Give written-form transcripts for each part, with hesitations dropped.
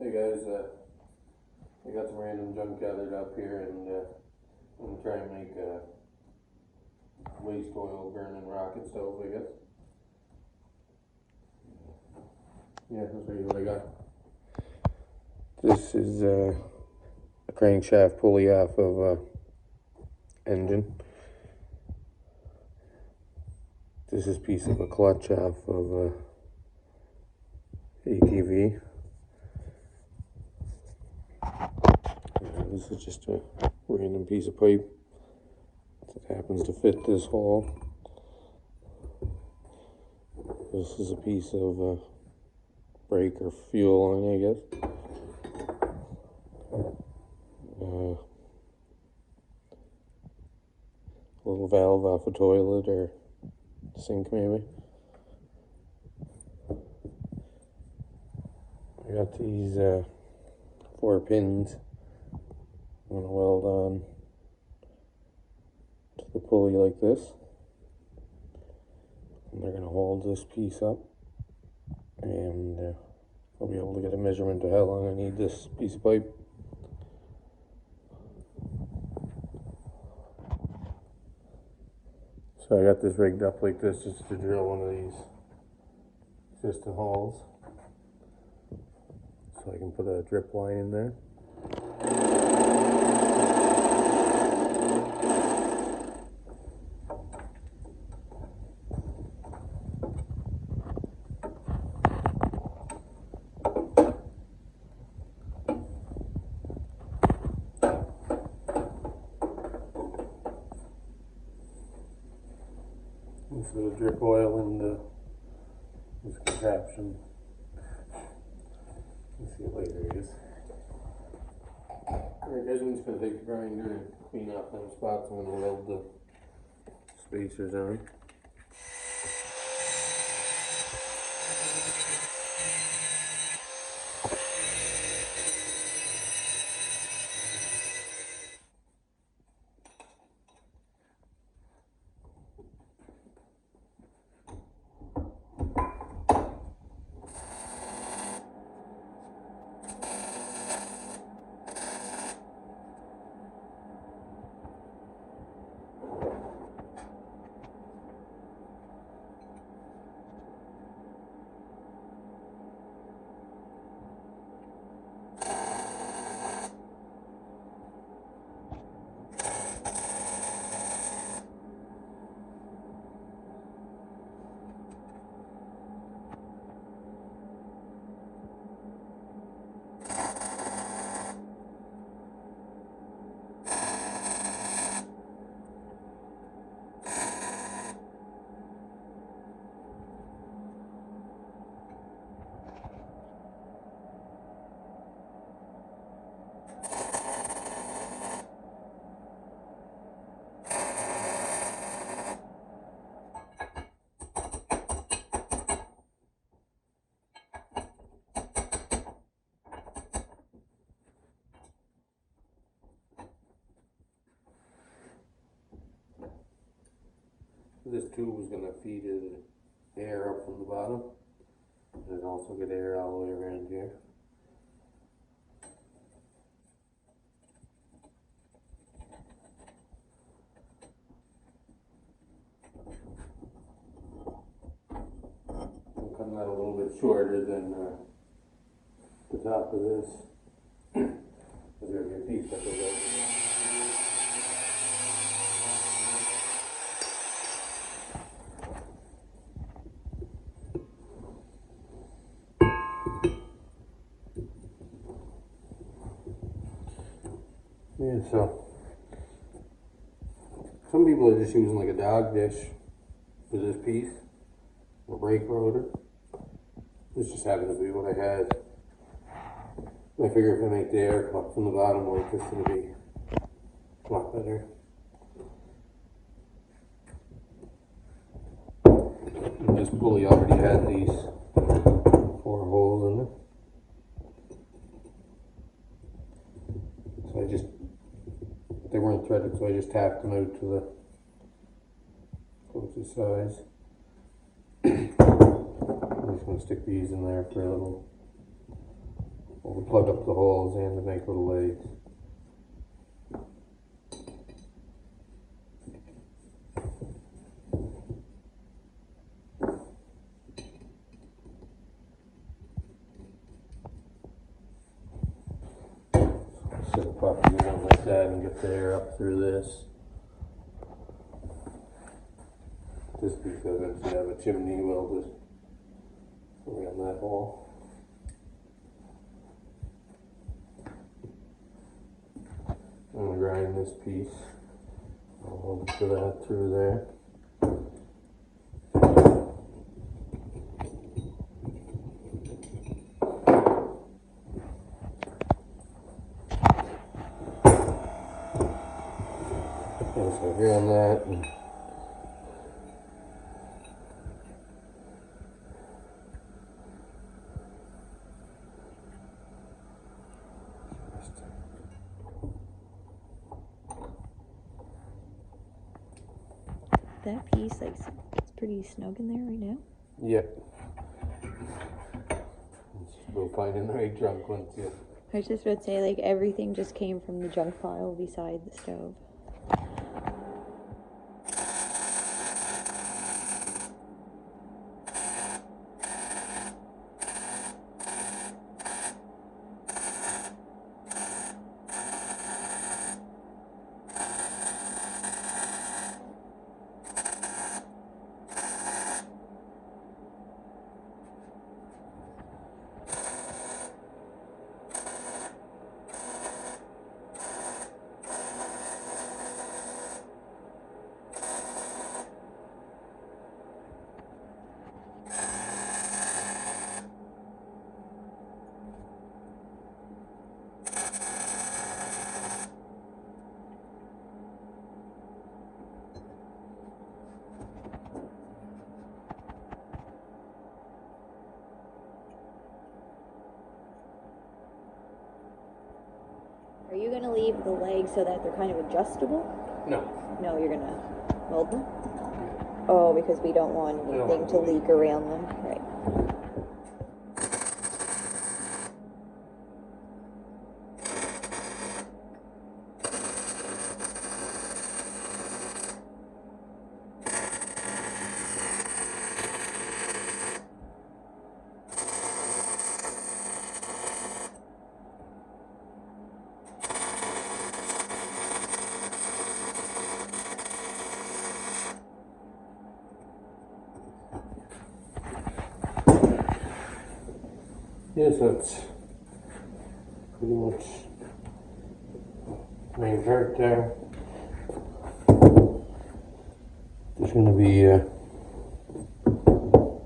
Hey guys, I got some random junk gathered up here, and I'm gonna try and make a waste oil burning rocket stove, I guess. Yeah, I'll show you what I got. This is a crankshaft pulley off of a engine. This is a piece of a clutch off of a ATV. This is just a random piece of pipe that happens to fit this hole. This is a piece of brake or fuel line, I guess. A little valve off a toilet or sink, maybe. I got these 4 pins I'm going to weld on to the pulley like this, and they're going to hold this piece up, and I'll be able to get a measurement of how long I need this piece of pipe. So I got this rigged up like this just to drill one of these existing holes, so I can put a drip line in there. This is a drip oil into this contraption. Let's see it later, I guess. Alright guys, I'm just going to take the grinder and clean off them spots. I'm going to weld the spacers on. This tube is going to feed air up from the bottom, and it also get air all the way around here. I'm cutting that a little bit shorter than the top of this. There's going to be a piece that goes over. Yeah, so some people are just using like a dog dish for this piece, or brake rotor. This just happened to be what I had. I figure if I make the air come up from the bottom like this, it'll be a lot better. And this pulley already had these 4 holes in it. So they weren't threaded, so I just tapped them out to the closest size. I'm just going to stick these in there for a little plug up the holes and to make little legs. Set a puppy down like that and get the air up through this. This piece doesn't actually have a chimney welded around that hole. I'm going to grind this piece. I'll hold it to that through there. Okay, so here on that. And that piece, like, it's pretty snug in there right now. yep. Let's go find in the right junk once you. I was just about to say, like, everything just came from the junk pile beside the stove. Are you going to leave the legs so that they're kind of adjustable? No. No, you're going to weld them? Oh, because we don't want anything to leak around them. Right. Yeah, so it's pretty much main part there. There's going to be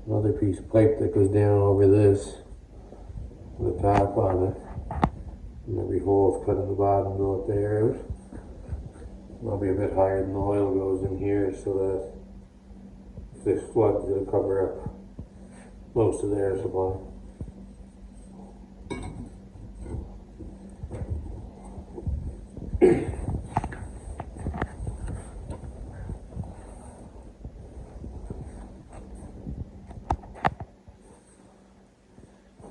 another piece of pipe that goes down over this with a top on it. And every hole is cut in the bottom to let the air out. It'll be a bit higher than the oil goes in here so that if this floods, it'll cover up most of the air supply.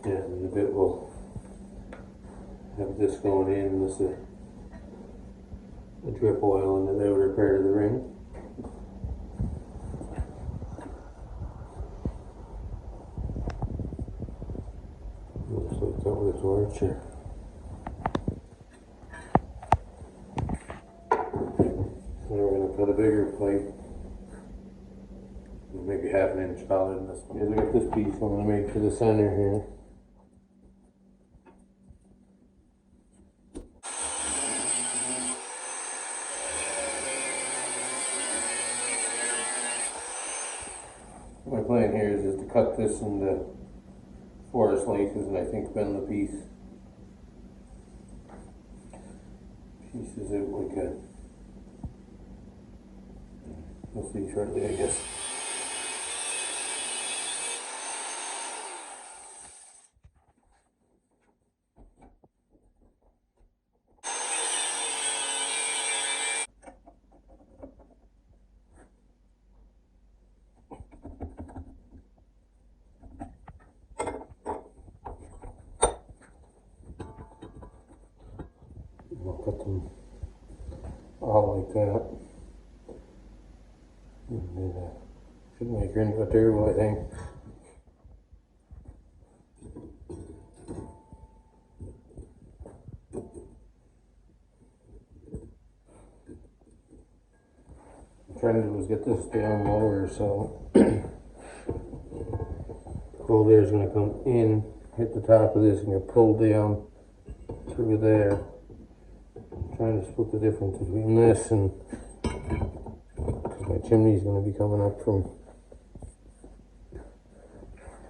Yeah, and the bit will have this going in, and this is a drip oil in the outer part of the ring. Looks like that with a torch here. So we're going to put a bigger pipe, maybe half an inch taller than this. Here's I got this piece I'm going to make for the center here. My plan here is just to cut this into 4 slices and I think bend the pieces out like a. We'll see shortly, I guess. I'll cut them all like that. And should make her into a turbo, I think. What I'm trying to do is get this down lower so cold air is going to come in, hit the top of this, and get pulled down through there. I'm trying to split the difference between this and because my chimney is going to be coming up from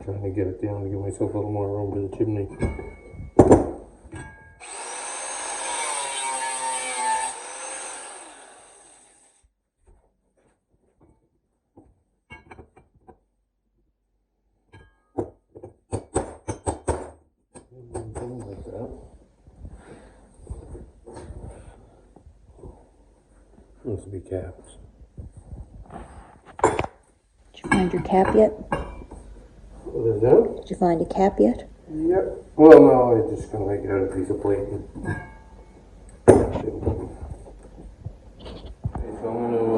trying to get it down to give myself a little more room to the chimney. Things like that. Those will be caps. Did you find your cap yet? What is that? Did you find a cap yet? Yep. Well, no, I just gonna make it out of a piece of plate. Okay, so I'm gonna go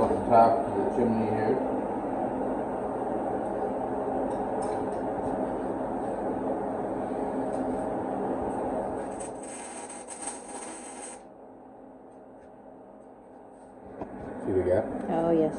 off the top of the chimney here. See the gap? Oh, yes.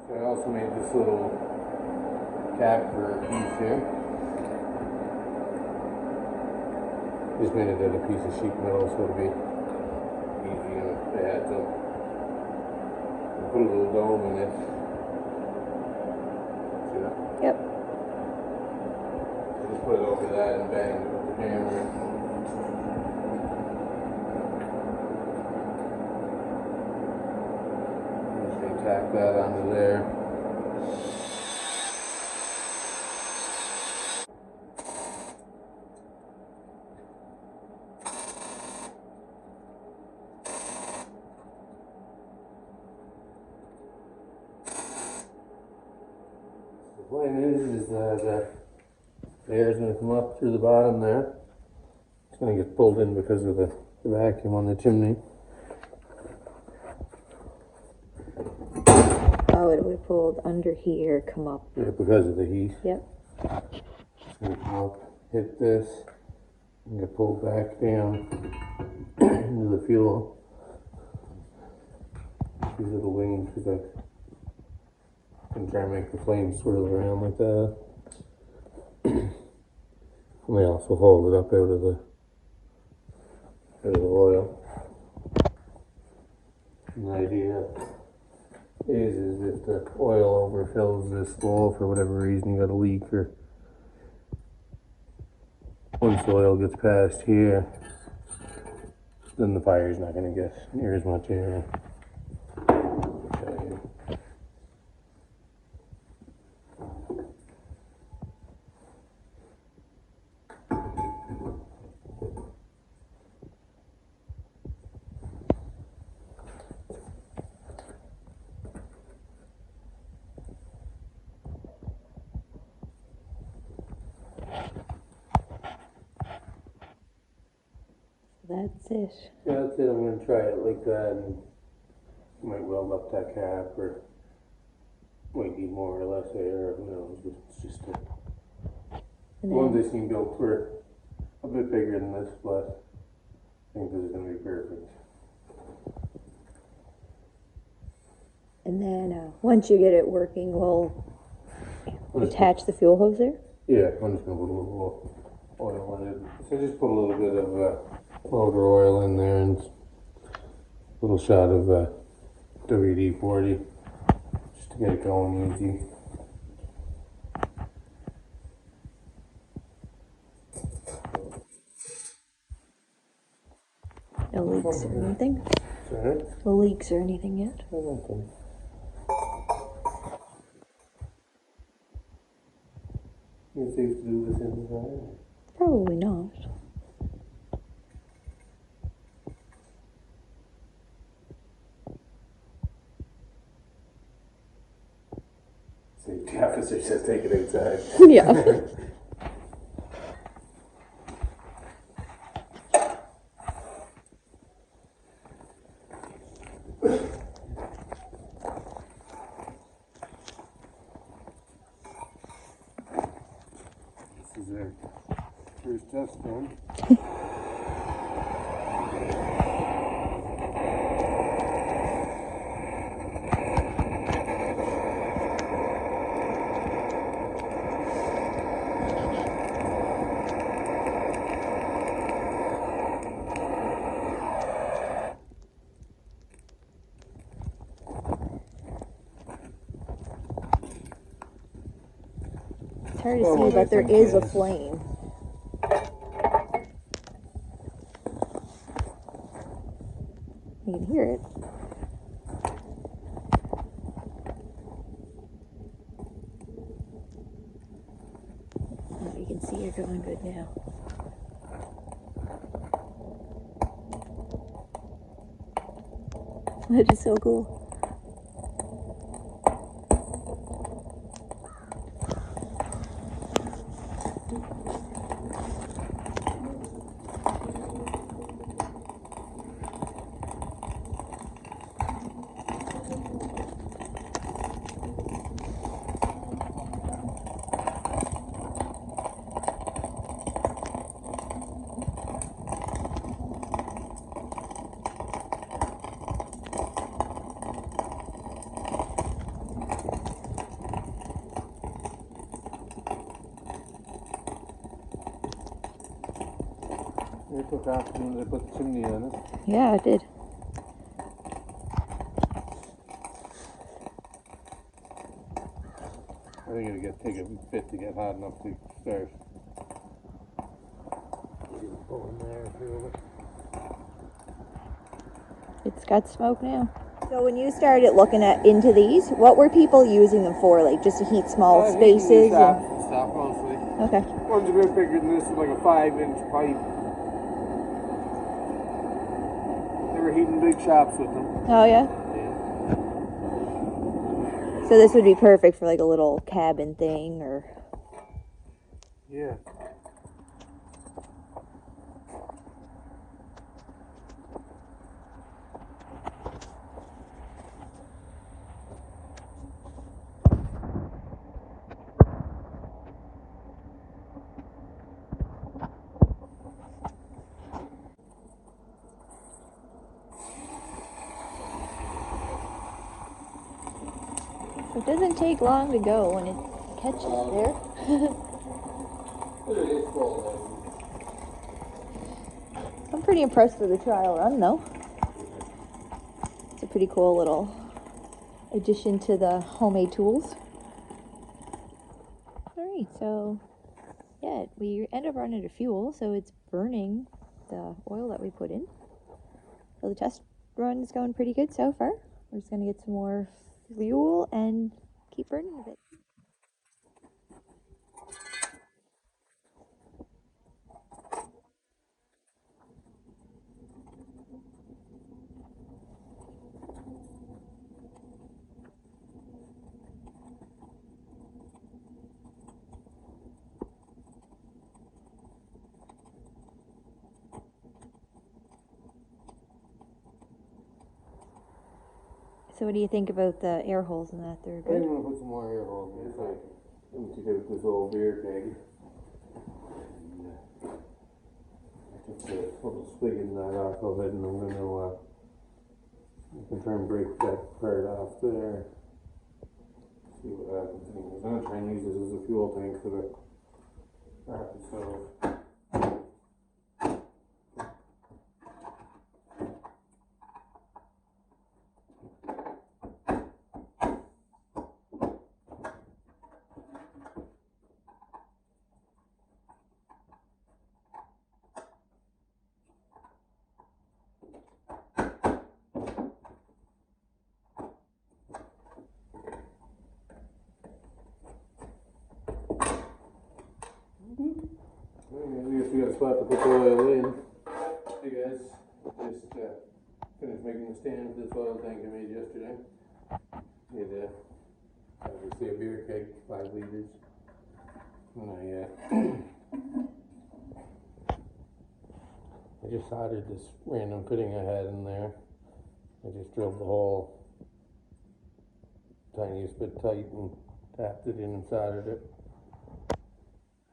So I also made this little cap for a piece here. Just made it out of a piece of sheet metal so it'll be easy and to add some. I'll put a little dome in it. See that? Yep. Just put it over that and bang it with the hammer. Tack that onto there. The plan is that the air is going to come up through the bottom there. It's going to get pulled in because of the vacuum on the chimney. Oh, it would pulled under here, come up. Yeah, because of the heat. Yep. It's going to come up, hit this, and get pulled back down into the fuel. These little wings, because I can try and make the flames swirl around like that. And they also hold it up out of the oil. And the idea is if the oil overfills this flow for whatever reason, you got a leak, or once the oil gets past here, then the fire's not going to get near as much air. Okay. That's it. Yeah, that's it. I'm going to try it like that, and might weld up that cap, or might need more or less air. Who knows? It's just a one they seem built for a bit bigger than this, but I think this is going to be perfect. And then once you get it working, we'll attach the fuel hose there. Yeah, I'm just going to put a little oil in it. So just put a little bit of motor oil in there and a little shot of WD-40. to get it going easy. No leaks or anything? Sorry? No leaks or anything yet? I don't think. You safe to do this inside? Probably not. Safety officer says take it inside. Yeah. This is their first test run. It's hard to see, but there is a flame. You can hear it. Oh, you can see it going good now. That is so cool. They took off when they put the chimney on it. Yeah, it did. I think it'll take a bit to get hot enough to start. Pull in there, feel it. It's got smoke now. So when you started looking into these, what were people using them for? Like just to heat small spaces? Shop and stuff mostly. Okay. One's a bit bigger than this, is like a 5-inch pipe. They were heating big shops with them. Oh yeah. So this would be perfect for like a little cabin thing, or Yeah. it doesn't take long to go when it catches there. I'm pretty impressed with the trial run though. It's a pretty cool little addition to the homemade tools. Alright, so yeah, we end up running out of fuel, so it's burning the oil that we put in. So the test run is going pretty good so far. We're just gonna get some more fuel and keep burning a bit. So what do you think about the air holes in that? They're I good? think I'm gonna put some more air holes in this. Let me take out this old beer keg. Just a little spigot in that off of it, and I'm gonna I can try and break that part off there. See what happens. I'm gonna try and use this as a fuel tank for the rapid stove. spot to put the oil in. Hey guys, just finished making the stand for this oil tank I made yesterday. It obviously a beer keg, 5 liters. And I just soldered this random fitting I had in there. I just drilled the hole tiniest bit tight and tapped it in and soldered it.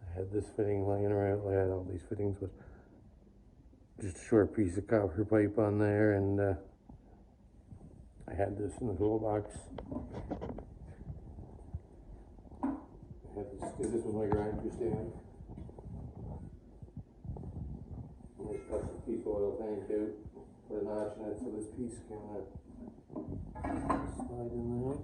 I had this fitting laying around. I had all these fittings with just a short piece of copper pipe on there, and I had this in the toolbox. I had this was my grinder stand. I just cut this piece of oil tank out, put a notch in it so this piece can slide in there.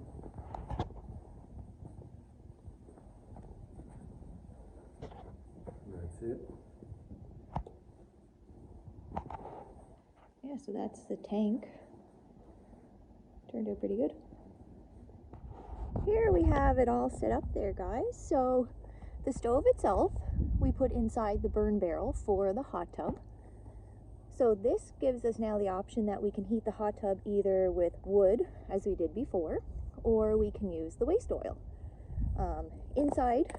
That's it. Yeah, so that's the tank. Turned out pretty good. Here we have it all set up there, guys. So the stove itself, we put inside the burn barrel for the hot tub. So this gives us now the option that we can heat the hot tub either with wood, as we did before, or we can use the waste oil. Inside,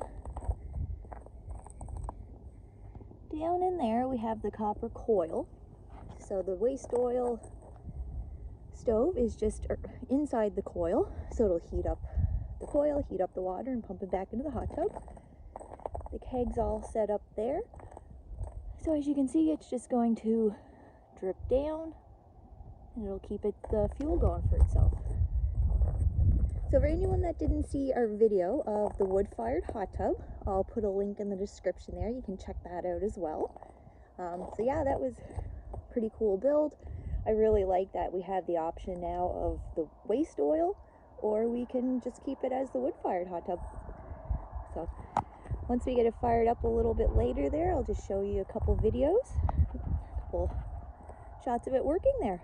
down in there, we have the copper coil. So the waste oil stove is just inside the coil, so it'll heat up the coil, heat up the water, and pump it back into the hot tub. The keg's all set up there. So as you can see, it's just going to drip down, and it'll keep the fuel going for itself. So for anyone that didn't see our video of the wood-fired hot tub, I'll put a link in the description there. You can check that out as well. So yeah, that was a pretty cool build. I really like that we have the option now of the waste oil, or we can just keep it as the wood-fired hot tub. So once we get it fired up a little bit later there, I'll just show you a couple videos, a couple shots of it working there.